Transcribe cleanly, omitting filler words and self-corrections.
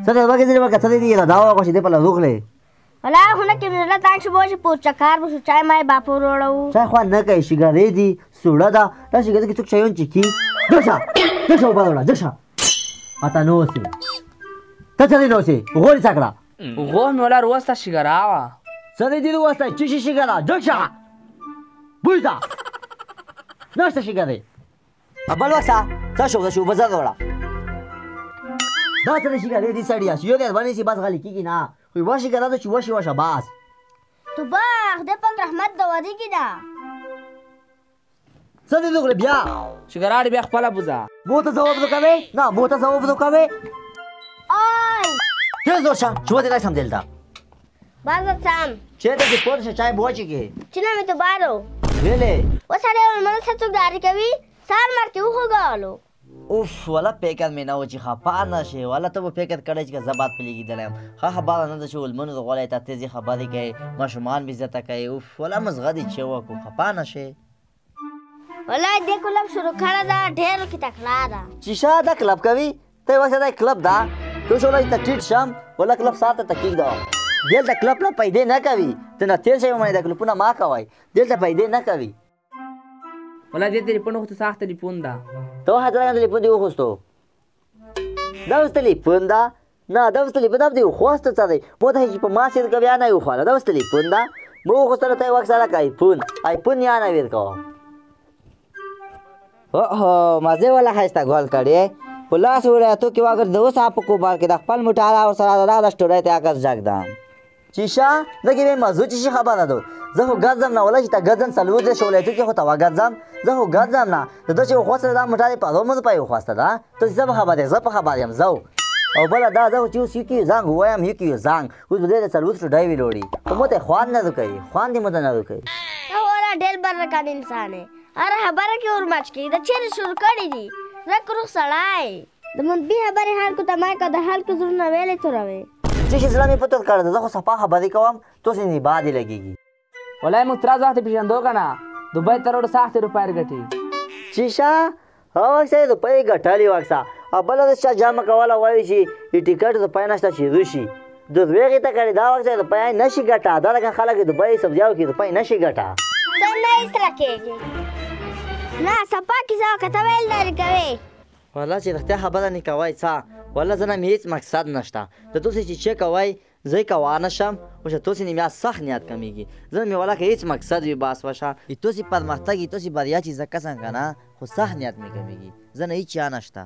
څه دې وګه دې وګه څه دې دا واغ چې دې په لغله ولا هونه کې مله تاک شو چې پوچا کار بو چای مای باپو وروړو چای خو نه کوي شګارې دي سوړه دا شګارې کې څوک چایون چکی دښه وباله دښه اته نو سي ته څه دې نو سي وګورې څکړه وګور نو لار وستا شګراوا څه دې وستا چې شګرا دښه بوزا ناشته شګارې ابل وسا څه شو بازار وړه دا څه شګارې دي سړیا یو دې باندې سي بس غلي کیږي نه خو واشه ګرځي چې واشه باس تو باغ د پن رحمت دوادي کی دا څه دې وګړه بیا شګراړي بیا خپل بوزا مو ته جواب وکوي نه مو ته جواب وکوي آی تیز ورشه شو دې راځم دلته بازار سام چې دې پورشه چای بوچی کې چې نه مې ته بارو ویلې وسړی مله څه داری کوي سار مار کې وخغالو اوف ولا پیکر مې نه و چې خپه نه شي ولا ته به فکر کړی چې زبات پلیږي دلم ها خبره نه ده چې ولمنو د غولای ته تیزی خبرې کوي ماشومان به عزت کوي اوف ولا مزغدي چې وکو خپه نه شي ولا دې کلب شروع کړه دا ډېر کې تکلا ده چې شاده کلب کوي ته واسه دا کلب دا تو شولای ته ټیټ شم ولا کلب ساته تکیګ دا دلته کلب نه پیدا نه کوي ته نه تیر شي مې دا کلبونه ما کوي دلته پیدا نه کوي ولا دې ټلیفون خو ته ساخت ټلیفون دا تو حضرت ټلیفون دی وخستو دا اوس ټلیفون دا نه دا اوس ټلیفون دی خوست څه دی مو ته چې په ما سره کوي نه یو خاله دا اوس ټلیفون دا مو خو سره ته وخت سره کوي آیفون یا نه ور کو اوه مزه ولا خسته ګول کړي پلاس وړه ته کې واګر دوه صاحب کو بار کې د خپل مټاله او سره دا سټوري ته اکر جګدان چیشا دغه به مزو چې خبره ده زه خو ګرځم نه ولا چې تا ګرځم سلوت شولې ته کې خو تا وګرځم زه خو ګرځم نه د چې خو سره دا مټاله په دوه مزه پای خو واسطه ده ته زه په خبره زه په خبره يم زو او بل دا زه چې اوس یکی زنګ وایم یکی زنګ اوس به د سلوت ډای وی لوري ته مو ته خوان نه کوي خوان دې مته نه کوي ولا ډېر برکان انسان اره خبره کې اور مچ کې د چیرې شروع کړی دي رکرو سړای د من به خبره حال کو تمای کا د حال کو زړه نه ویلې تو راوي چې اسلامي پته کړ زه خو صفه خبرې کوم تو سې نه باد لګيږي ولا مو تراز وخت پیژندو کنه دوبۍ تروړ ساخت روپیر غټي چیشا هاو څه د پې غټالي واکسا ابل د چا جامه کوله وایي چې ټیکټ د پایناشته شي روشي د ویغه ته کړي دا وخت د پای نشي ګټا دا لکه خلک د دوبۍ سبزیاو کې د پای نشي ګټا ته نه اسره کېږي نه سپا کې ځا کته ویل لري کوي والله چې رښتیا خبره نه کوي څا والله زنه مې هیڅ مقصد نشته ته توسې چې کوي زه کوانه شم او چې توسې نه میا سخت نیت کمیږي زنه مې والله هیڅ مقصد وي باس وشه توسې پرمختګ توسې بریا چې زکه څنګه نه خو سخت نیت مې کمیږي زنه هیڅ چا نشته